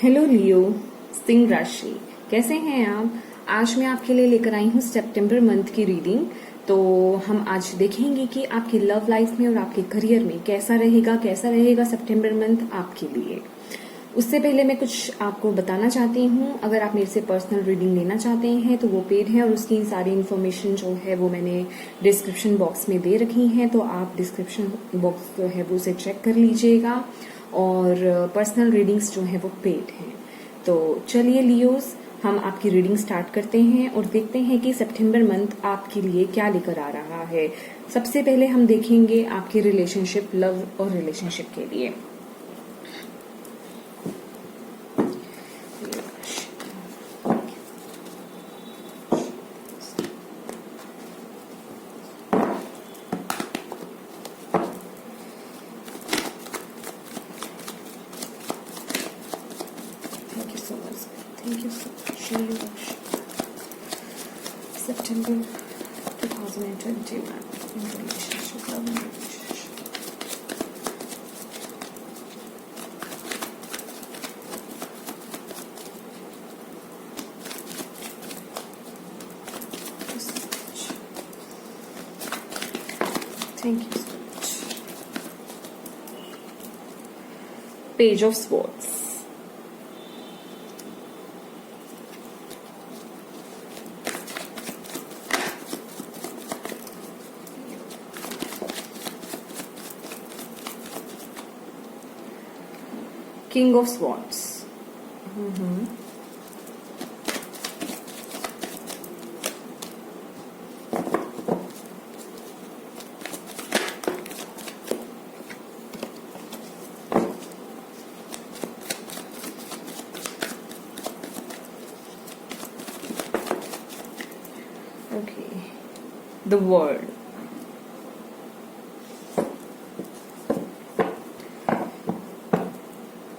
Hello लियो, सिंह राशि। कैसे हैं आप? आज मैं आपके लिए लेकर आई हूँ सितंबर मंथ की रीडिंग। तो हम आज देखेंगे कि आपकी लव लाइफ में और आपके करियर में कैसा रहेगा सितंबर मंथ आपके लिए। उससे पहले मैं कुछ आपको बताना चाहती हूँ। अगर आप मेरे से पर्सनल रीडिंग लेना चाहते हैं तो वो पेड है और उसकी सारी इन्फॉर्मेशन जो है वो मैंने डिस्क्रिप्शन बॉक्स में दे रखी है, तो आप डिस्क्रिप्शन बॉक्स जो है वो उसे चेक कर लीजिएगा। और पर्सनल रीडिंग्स जो है वो पेड हैं। तो चलिए लियोस, हम आपकी रीडिंग स्टार्ट करते हैं और देखते हैं कि सितंबर मंथ आपके लिए क्या लेकर आ रहा है। सबसे पहले हम देखेंगे आपके रिलेशनशिप, लव और रिलेशनशिप के लिए। Thank you so much. September 2021 in relationship, love and relationship. Thank you so much. Page of Swords. King of Swords. Okay. The World.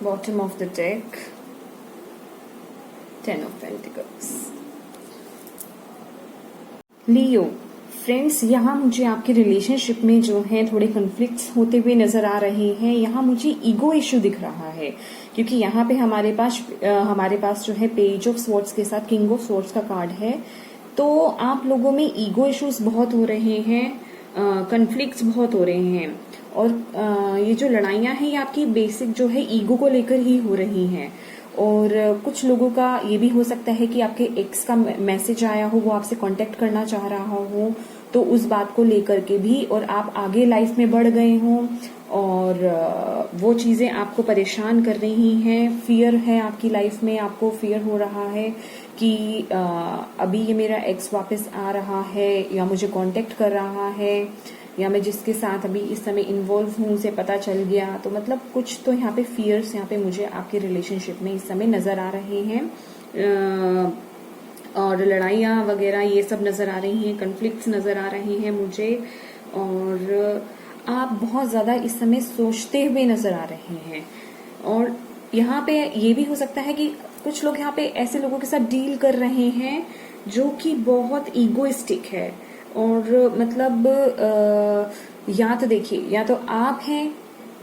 Bottom of the deck, Ten of Pentacles. Leo friends, यहाँ मुझे आपके relationship में जो है थोड़े conflicts होते हुए नजर आ रहे हैं। यहाँ मुझे ईगो इश्यू दिख रहा है, क्योंकि यहाँ पे हमारे पास जो है पेज ऑफ स्वॉर्ड्स के साथ किंग ऑफ स्वॉर्ड्स का कार्ड है। तो आप लोगों में ईगो इश्यूज बहुत हो रहे हैं, कन्फ्लिक्ट्स बहुत हो रहे हैं। और ये जो लड़ाइयां हैं ये आपकी बेसिक जो है ईगो को लेकर ही हो रही हैं। और कुछ लोगों का ये भी हो सकता है कि आपके एक्स का मैसेज आया हो, वो आपसे कांटेक्ट करना चाह रहा हो, तो उस बात को लेकर के भी, और आप आगे लाइफ में बढ़ गए हों और वो चीजें आपको परेशान कर रही हैं। फियर है आपकी लाइफ में, आपको फियर हो रहा है कि अभी ये मेरा एक्स वापस आ रहा है या मुझे कांटेक्ट कर रहा है, या मैं जिसके साथ अभी इस समय इन्वॉल्व हूँ उसे पता चल गया। तो मतलब कुछ तो यहाँ पे फियर्स यहाँ पे मुझे आपके रिलेशनशिप में इस समय नजर आ रहे हैं, और लड़ाइयाँ वगैरह ये सब नजर आ रही हैं, कन्फ्लिक्ट्स नजर आ रहे हैं मुझे। और आप बहुत ज्यादा इस समय सोचते हुए नजर आ रहे हैं। और यहाँ पे ये भी हो सकता है कि कुछ लोग यहाँ पे ऐसे लोगों के साथ डील कर रहे हैं जो कि बहुत ईगोइस्टिक है। और मतलब या तो देखिए, या तो आप हैं,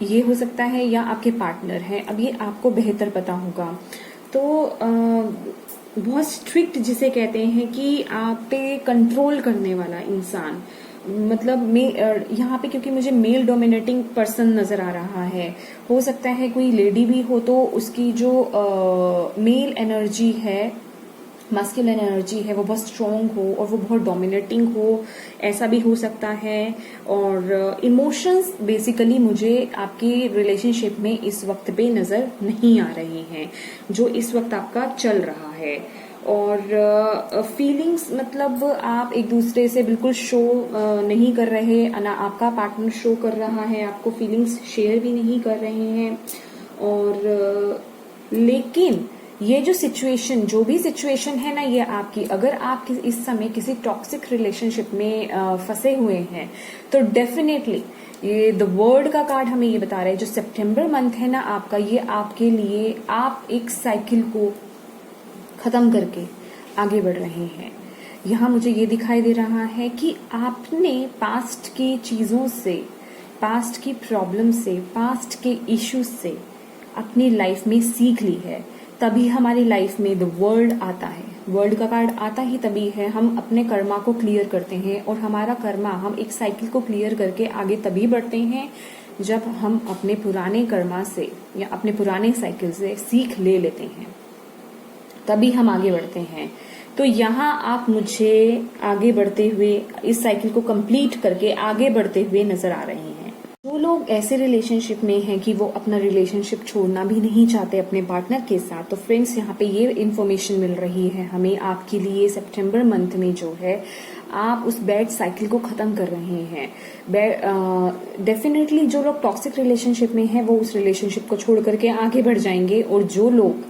ये हो सकता है, या आपके पार्टनर हैं। अब ये आपको बेहतर पता होगा। तो बहुत स्ट्रिक्ट जिसे कहते हैं कि आप पे कंट्रोल करने वाला इंसान, मतलब यहाँ पे क्योंकि मुझे मेल डोमिनेटिंग पर्सन नजर आ रहा है। हो सकता है कोई लेडी भी हो तो उसकी जो मेल एनर्जी है, मास्कुलिन एनर्जी है, वो बहुत स्ट्रॉन्ग हो और वो बहुत डोमिनेटिंग हो, ऐसा भी हो सकता है। और इमोशंस बेसिकली मुझे आपकी रिलेशनशिप में इस वक्त पे नजर नहीं आ रहे हैं जो इस वक्त आपका चल रहा है। और फीलिंग्स मतलब आप एक दूसरे से बिल्कुल शो नहीं कर रहे, ना आपका पार्टनर शो कर रहा है, आपको फीलिंग्स शेयर भी नहीं कर रहे हैं। और लेकिन ये जो सिचुएशन, जो भी सिचुएशन है ना, ये आपकी, अगर आप इस समय किसी टॉक्सिक रिलेशनशिप में फंसे हुए हैं तो डेफिनेटली ये द वर्ल्ड का कार्ड हमें ये बता रहा है, जो सितंबर मंथ है ना आपका, ये आपके लिए, आप एक साइकिल को खत्म करके आगे बढ़ रहे हैं। यहाँ मुझे ये दिखाई दे रहा है कि आपने पास्ट की चीजों से, पास्ट की प्रॉब्लम से, पास्ट के इश्यूज से अपनी लाइफ में सीख ली है तभी हमारी लाइफ में द वर्ल्ड आता है। वर्ल्ड का कार्ड आता ही तभी है, हम अपने कर्मा को क्लियर करते हैं और हमारा कर्मा, हम एक साइकिल को क्लियर करके आगे तभी बढ़ते हैं जब हम अपने पुराने कर्मा से या अपने पुराने साइकिल से सीख ले लेते हैं, तभी हम आगे बढ़ते हैं। तो यहाँ आप मुझे आगे बढ़ते हुए, इस साइकिल को कंप्लीट करके आगे बढ़ते हुए नजर आ रहे हैं। जो लोग ऐसे रिलेशनशिप में हैं कि वो अपना रिलेशनशिप छोड़ना भी नहीं चाहते अपने पार्टनर के साथ, तो फ्रेंड्स यहाँ पे ये इन्फॉर्मेशन मिल रही है हमें आपके लिए सितंबर मंथ में जो है आप उस बैड साइकिल को खत्म कर रहे हैं। डेफिनेटली जो लोग टॉक्सिक रिलेशनशिप में हैं वो उस रिलेशनशिप को छोड़ करके आगे बढ़ जाएंगे, और जो लोग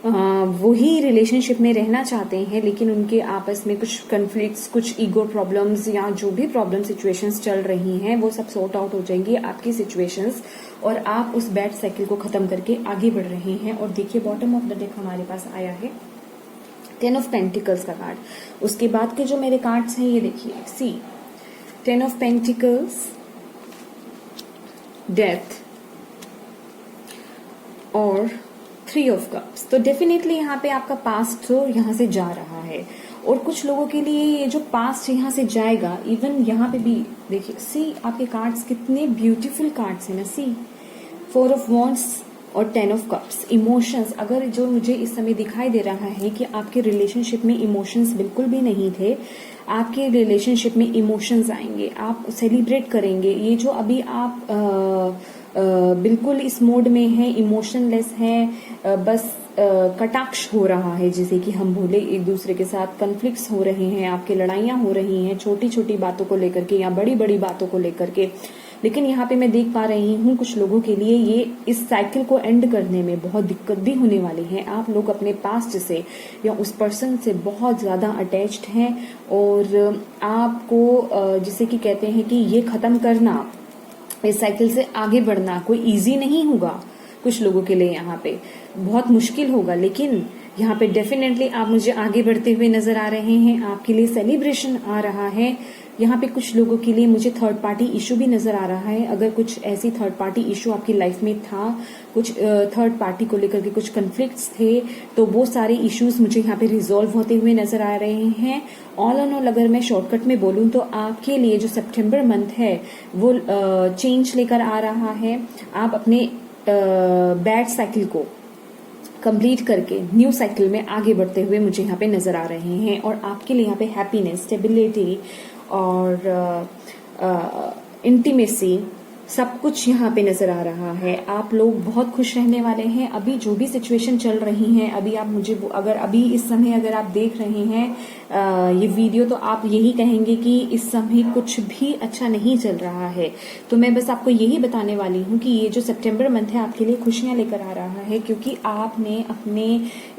वही रिलेशनशिप में रहना चाहते हैं लेकिन उनके आपस में कुछ कन्फ्लिक्ट्स, कुछ ईगो प्रॉब्लम्स या जो भी प्रॉब्लम सिचुएशंस चल रही हैं वो सब सॉर्ट आउट हो जाएंगी आपकी सिचुएशंस, और आप उस बैड साइकिल को खत्म करके आगे बढ़ रहे हैं। और देखिए बॉटम ऑफ द डेक हमारे पास आया है 10 ऑफ पेंटिकल्स का कार्ड। उसके बाद के जो मेरे कार्ड्स हैं ये देखिए, सी 10 ऑफ पेंटिकल्स, डेथ और 3 ऑफ कप्स। तो डेफिनेटली यहाँ पे आपका पास्ट तो यहाँ से जा रहा है, और कुछ लोगों के लिए ये जो पास्ट यहाँ से जाएगा, इवन यहाँ पे भी देखिए, सी आपके कार्ड्स कितने ब्यूटीफुल कार्ड्स हैं ना, सी 4 ऑफ वॉन्ड्स और 10 ऑफ कप्स। इमोशंस, अगर जो मुझे इस समय दिखाई दे रहा है कि आपके रिलेशनशिप में इमोशंस बिल्कुल भी नहीं थे, आपके रिलेशनशिप में इमोशंस आएंगे, आप सेलिब्रेट करेंगे। ये जो अभी आप बिल्कुल इस मोड में है, इमोशनलेस है, बस कटाक्ष हो रहा है, जैसे कि हम बोले एक दूसरे के साथ कन्फ्लिक्ट्स हो रहे हैं, आपके लड़ाइयां हो रही हैं छोटी छोटी बातों को लेकर के या बड़ी बड़ी बातों को लेकर के। लेकिन यहाँ पे मैं देख पा रही हूँ कुछ लोगों के लिए ये इस साइकिल को एंड करने में बहुत दिक्कत भी होने वाली है। आप लोग अपने पास्ट से या उस पर्सन से बहुत ज्यादा अटैच्ड हैं, और आपको जिसे कि कहते हैं कि ये खत्म करना, इस साइकिल से आगे बढ़ना कोई इजी नहीं होगा। कुछ लोगों के लिए यहाँ पे बहुत मुश्किल होगा, लेकिन यहाँ पे डेफिनेटली आप मुझे आगे बढ़ते हुए नजर आ रहे हैं। आपके लिए सेलिब्रेशन आ रहा है। यहाँ पे कुछ लोगों के लिए मुझे थर्ड पार्टी इशू भी नजर आ रहा है। अगर कुछ ऐसी थर्ड पार्टी इशू आपकी लाइफ में था, कुछ थर्ड पार्टी को लेकर के कुछ कन्फ्लिक्ट्स थे, तो वो सारे इश्यूज मुझे यहाँ पे रिजॉल्व होते हुए नजर आ रहे हैं। ऑल एंड ऑल अगर मैं शॉर्टकट में बोलूं तो आपके लिए जो सितंबर मंथ है वो चेंज लेकर आ रहा है। आप अपने बैड साइकिल को कंप्लीट करके न्यू साइकिल में आगे बढ़ते हुए मुझे यहाँ पे नजर आ रहे हैं, और आपके लिए यहाँ पे हैप्पीनेस, स्टेबिलिटी और इंटीमेसी सब कुछ यहाँ पे नजर आ रहा है। आप लोग बहुत खुश रहने वाले हैं। अभी जो भी सिचुएशन चल रही है, अभी आप मुझे अगर अभी इस समय अगर आप देख रहे हैं ये वीडियो, तो आप यही कहेंगे कि इस समय कुछ भी अच्छा नहीं चल रहा है। तो मैं बस आपको यही बताने वाली हूँ कि ये जो सितंबर मंथ है आपके लिए खुशियां लेकर आ रहा है, क्योंकि आपने अपने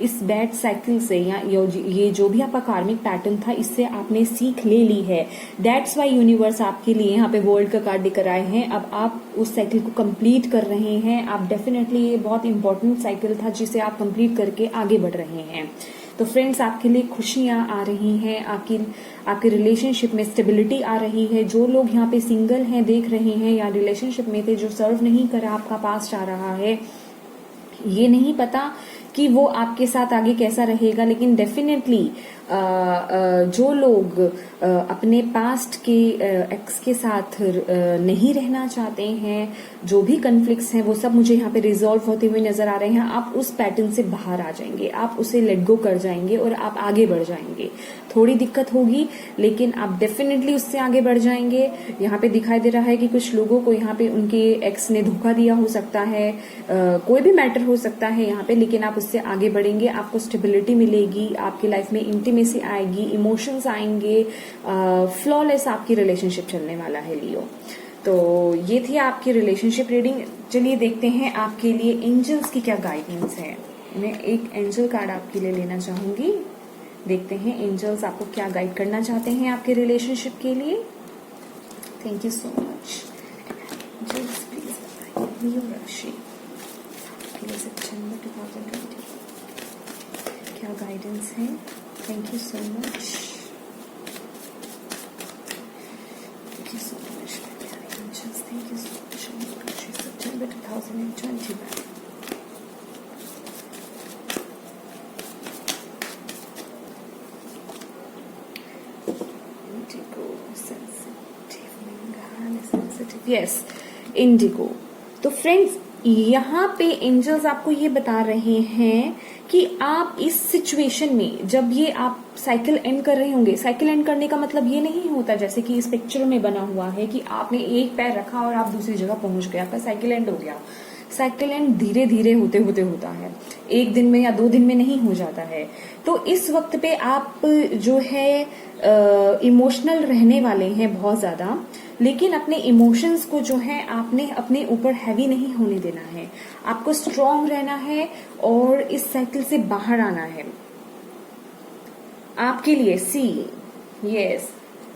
इस बैड साइकिल से या ये जो भी आपका कार्मिक पैटर्न था, इससे आपने सीख ले ली है। दैट्स वाई यूनिवर्स आपके लिए यहाँ पे वर्ल्ड का कार्ड लेकर आए हैं। अब आप उस साइकिल को कंप्लीट कर रहे हैं। आप डेफिनेटली, ये बहुत इंपॉर्टेंट साइकिल था जिसे आप कंप्लीट करके आगे बढ़ रहे हैं। तो फ्रेंड्स, आपके लिए खुशियां आ रही हैं, आपके रिलेशनशिप में स्टेबिलिटी आ रही है। जो लोग यहाँ पे सिंगल हैं, देख रहे हैं, या रिलेशनशिप में थे जो सर्व नहीं करा, आपका पास्ट आ रहा है। ये नहीं पता कि वो आपके साथ आगे कैसा रहेगा, लेकिन डेफिनेटली जो लोग अपने पास्ट के एक्स के साथ नहीं रहना चाहते हैं, जो भी कन्फ्लिक्ट्स हैं, वो सब मुझे यहाँ पे रिजॉल्व होते हुए नजर आ रहे हैं। आप उस पैटर्न से बाहर आ जाएंगे, आप उसे लेट गो कर जाएंगे और आप आगे बढ़ जाएंगे। थोड़ी दिक्कत होगी, लेकिन आप डेफिनेटली उससे आगे बढ़ जाएंगे। यहाँ पे दिखाई दे रहा है कि कुछ लोगों को यहाँ पे उनके एक्स ने धोखा दिया हो सकता है, कोई भी मैटर हो सकता है यहाँ पे, लेकिन आप उससे आगे बढ़ेंगे। आपको स्टेबिलिटी मिलेगी, आपकी लाइफ में इंटीमेसी आएगी, इमोशंस आएंगे, फ्लॉलेस आपकी रिलेशनशिप चलने वाला है लियो। तो ये थी आपकी रिलेशनशिप रीडिंग। चलिए देखते हैं आपके लिए एंजल्स की क्या गाइडेंस है। मैं एक एंजल कार्ड आपके लिए लेना चाहूंगी। देखते हैं एंजल्स आपको क्या गाइड करना चाहते हैं आपके रिलेशनशिप के लिए। Thank you so much. Angels please बताइए लियो राशि सितंबर 2020 क्या गाइडेंस है। Thank you so much. Thank you so much, my dear angels. Thank you so much. September 2021. Yes, Indigo. तो फ्रेंड्स, यहाँ पे एंजल्स आपको ये बता रहे हैं कि आप इस सिचुएशन में जब ये आप साइकिल एंड कर रहे होंगे, साइकिल एंड करने का मतलब ये नहीं होता जैसे कि इस पिक्चर में बना हुआ है कि आपने एक पैर रखा और आप दूसरी जगह पहुंच गए, आपका साइकिल एंड हो गया। साइकिल एंड धीरे धीरे होते होते होता है, एक दिन में या 2 दिन में नहीं हो जाता है। तो इस वक्त पे आप जो है इमोशनल रहने वाले हैं बहुत ज्यादा, लेकिन अपने इमोशंस को जो है आपने अपने ऊपर हैवी नहीं होने देना है, आपको स्ट्रांग रहना है और इस साइकिल से बाहर आना है। आपके लिए see, yes,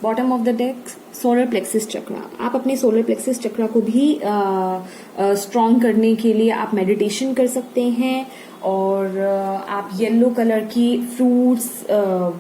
bottom of the deck solar plexus chakra. आप अपने सोलर प्लेक्सिस चक्रा को भी स्ट्रांग करने के लिए आप मेडिटेशन कर सकते हैं और आप येलो कलर की फ्रूट्स,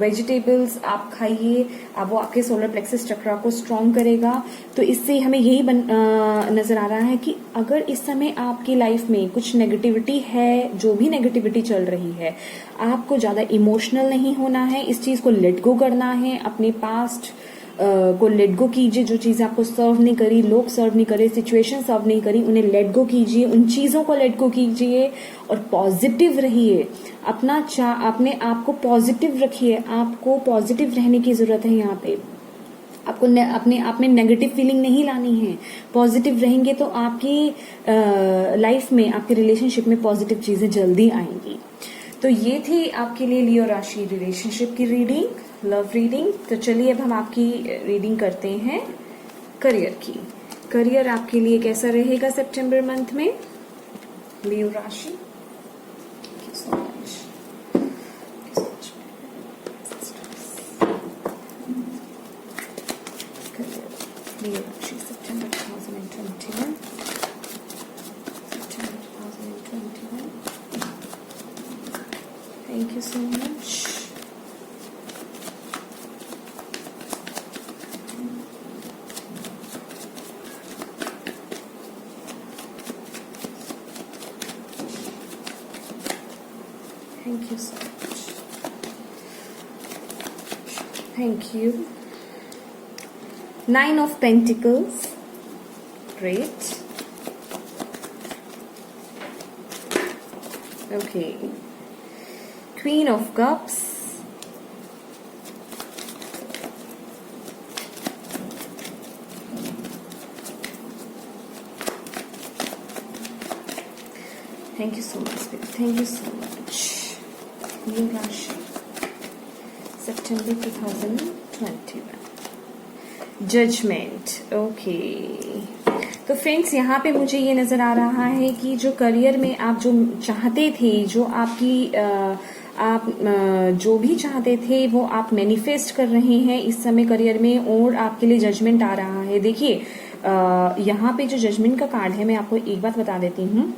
वेजिटेबल्स आप खाइए, अब वो आपके सोलर प्लेक्सिस चक्रा को स्ट्रांग करेगा। तो इससे हमें यही नजर आ रहा है कि अगर इस समय आपकी लाइफ में कुछ नेगेटिविटी है, जो भी नेगेटिविटी चल रही है, आपको ज्यादा इमोशनल नहीं होना है, इस चीज को लेट गो करना है, अपने पास्ट को लेट गो कीजिए। जो चीजें आपको सर्व नहीं करी, लोग सर्व नहीं करे, सिचुएशन सर्व नहीं करी, उन्हें लेट गो कीजिए, उन चीजों को लेट गो कीजिए और पॉजिटिव रहिए। अपने आप को पॉजिटिव रखिए, आपको पॉजिटिव रहने की जरूरत है। यहाँ पे आपको अपने आप में नेगेटिव फीलिंग नहीं लानी है, पॉजिटिव रहेंगे तो आपकी लाइफ में, आपके रिलेशनशिप में पॉजिटिव चीजें जल्दी आएंगी। तो ये थी आपके लिए लियो राशि रिलेशनशिप की रीडिंग, लव रीडिंग। तो चलिए अब हम आपकी रीडिंग करते हैं करियर की। करियर आपके लिए कैसा रहेगा सितंबर मंथ में, लियो राशि? लियो राशि सितंबर 2021, सितंबर 2021। Thank you so much. Thank you so much. Thank you. 9 of Pentacles. Great. Okay. Queen of Cups. Thank you so much, Spirit. Thank you so much. New Rashi, September 2021. Judgment. Okay. तो friends, यहाँ पे मुझे ये नजर आ रहा है कि जो करियर में आप जो चाहते थे, जो आपकी आप जो भी चाहते थे वो आप मैनिफेस्ट कर रहे हैं इस समय करियर में, और आपके लिए जजमेंट आ रहा है। देखिए यहाँ पे जो जजमेंट का कार्ड है, मैं आपको एक बात बता देती हूँ,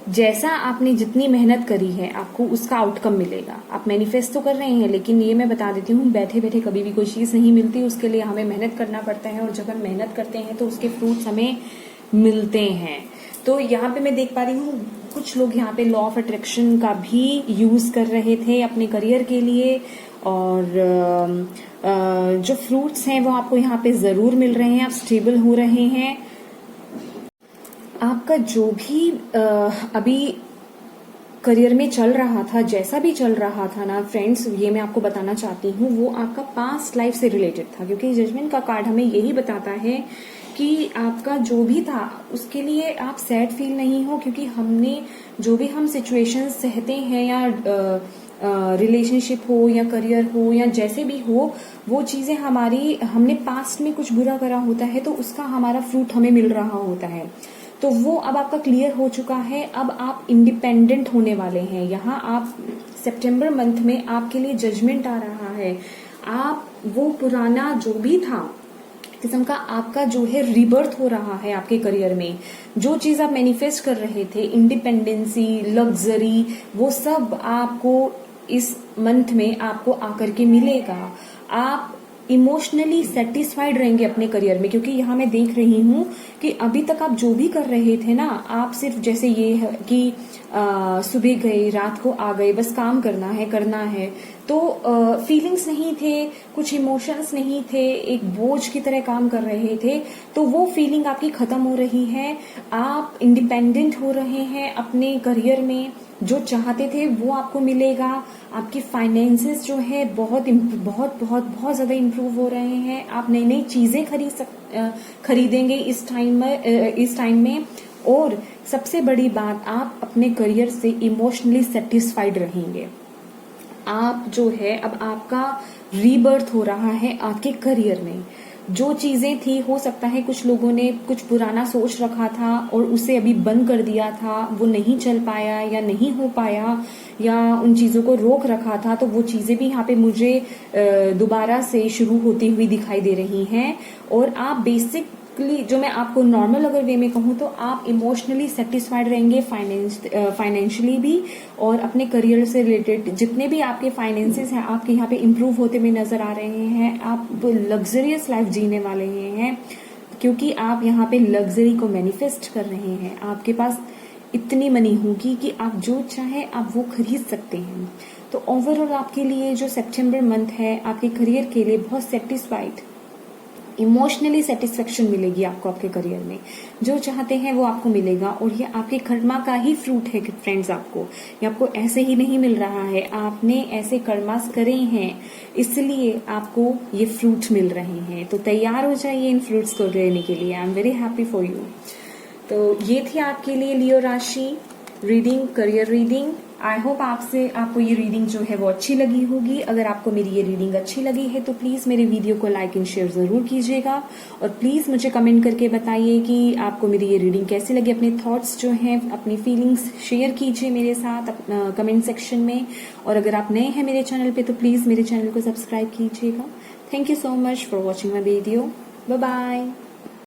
जैसा आपने जितनी मेहनत करी है आपको उसका आउटकम मिलेगा। आप मैनिफेस्ट तो कर रहे हैं, लेकिन ये मैं बता देती हूँ, बैठे बैठे कभी भी कोई चीज नहीं मिलती, उसके लिए हमें मेहनत करना पड़ता है, और जब हम मेहनत करते हैं तो उसके फ्रूट्स हमें मिलते हैं। तो यहाँ पे मैं देख पा रही हूँ कुछ लोग यहाँ पे लॉ ऑफ अट्रैक्शन का भी यूज कर रहे थे अपने करियर के लिए, और जो फ्रूट्स हैं वो आपको यहाँ पे जरूर मिल रहे हैं, आप स्टेबल हो रहे हैं। आपका जो भी अभी करियर में चल रहा था, जैसा भी चल रहा था ना फ्रेंड्स, ये मैं आपको बताना चाहती हूँ, वो आपका पास्ट लाइफ से रिलेटेड था, क्योंकि जजमेंट का कार्ड हमें यही बताता है कि आपका जो भी था उसके लिए आप सैड फील नहीं हो, क्योंकि हमने जो भी हम सिचुएशंस सहते हैं, या रिलेशनशिप हो या करियर हो या जैसे भी हो, वो चीजें हमारी, हमने पास्ट में कुछ बुरा करा होता है तो उसका हमारा फ्रूट हमें मिल रहा होता है। तो वो अब आपका क्लियर हो चुका है, अब आप इंडिपेंडेंट होने वाले हैं। यहाँ आप सितंबर मंथ में आपके लिए जजमेंट आ रहा है, आप वो पुराना जो भी था किस्म का आपका जो है रीबर्थ हो रहा है आपके करियर में। जो चीज आप मैनिफेस्ट कर रहे थे, इंडिपेंडेंसी, लग्जरी, वो सब आपको इस मंथ में आपको आकर के मिलेगा। आप इमोशनली सेटिस्फाइड रहेंगे अपने करियर में, क्योंकि यहाँ मैं देख रही हूँ कि अभी तक आप जो भी कर रहे थे ना, आप सिर्फ जैसे ये है कि सुबह गए रात को आ गए, बस काम करना है, तो फीलिंग्स नहीं थे, कुछ इमोशंस नहीं थे, एक बोझ की तरह काम कर रहे थे। तो वो फीलिंग आपकी खत्म हो रही है, आप इंडिपेंडेंट हो रहे हैं अपने करियर में, जो चाहते थे वो आपको मिलेगा। आपकी फाइनेंसेस जो है बहुत ज्यादा इम्प्रूव हो रहे हैं। आप नई नई चीजें खरीदेंगे इस टाइम में। और सबसे बड़ी बात, आप अपने करियर से इमोशनली सेटिस्फाइड रहेंगे। आप जो है अब आपका रीबर्थ हो रहा है आपके करियर में। जो चीजें थी, हो सकता है कुछ लोगों ने कुछ पुराना सोच रखा था और उसे अभी बंद कर दिया था, वो नहीं चल पाया या नहीं हो पाया या उन चीजों को रोक रखा था, तो वो चीजें भी यहाँ पे मुझे दोबारा से शुरू होती हुई दिखाई दे रही हैं। और आप बेसिकली, जो मैं आपको नॉर्मल अगर वे में कहूँ तो आप इमोशनली सेटिस्फाइड रहेंगे, फाइनेंशियली भी, और अपने करियर से रिलेटेड जितने भी आपके फाइनेंसेस हैं आपके यहाँ पे इम्प्रूव होते हुए नजर आ रहे हैं। आप लग्जरियस लाइफ जीने वाले हैं, क्योंकि आप यहाँ पे लग्जरी को मैनिफेस्ट कर रहे हैं। आपके पास इतनी मनी होगी कि आप जो चाहे आप वो खरीद सकते हैं। तो ओवरऑल आपके लिए जो सितंबर मंथ है आपके करियर के लिए बहुत सेटिस्फाइड, इमोशनली सेटिस्फेक्शन मिलेगी आपको आपके करियर में। जो चाहते हैं वो आपको मिलेगा, और ये आपके कर्मा का ही फ्रूट है फ्रेंड्स। ये आपको ऐसे ही नहीं मिल रहा है, आपने ऐसे कर्मास करे हैं, इसलिए आपको ये फ्रूट मिल रहे हैं। तो तैयार हो जाइए इन फ्रूट्स को लेने के लिए। I am very happy for you. तो ये थी आपके लिए लियो राशि reading, career reading. I hope आपको ये रीडिंग जो है वो अच्छी लगी होगी। अगर आपको मेरी ये रीडिंग अच्छी लगी है तो प्लीज मेरे वीडियो को लाइक एंड शेयर जरूर कीजिएगा, और प्लीज मुझे कमेंट करके बताइए कि आपको मेरी ये रीडिंग कैसी लगी। अपने थॉट्स जो हैं, अपनी फीलिंग्स शेयर कीजिए मेरे साथ कमेंट सेक्शन में। और अगर आप नए हैं मेरे चैनल पे तो प्लीज मेरे चैनल को सब्सक्राइब कीजिएगा। Thank you so much for watching my video. Bye bye.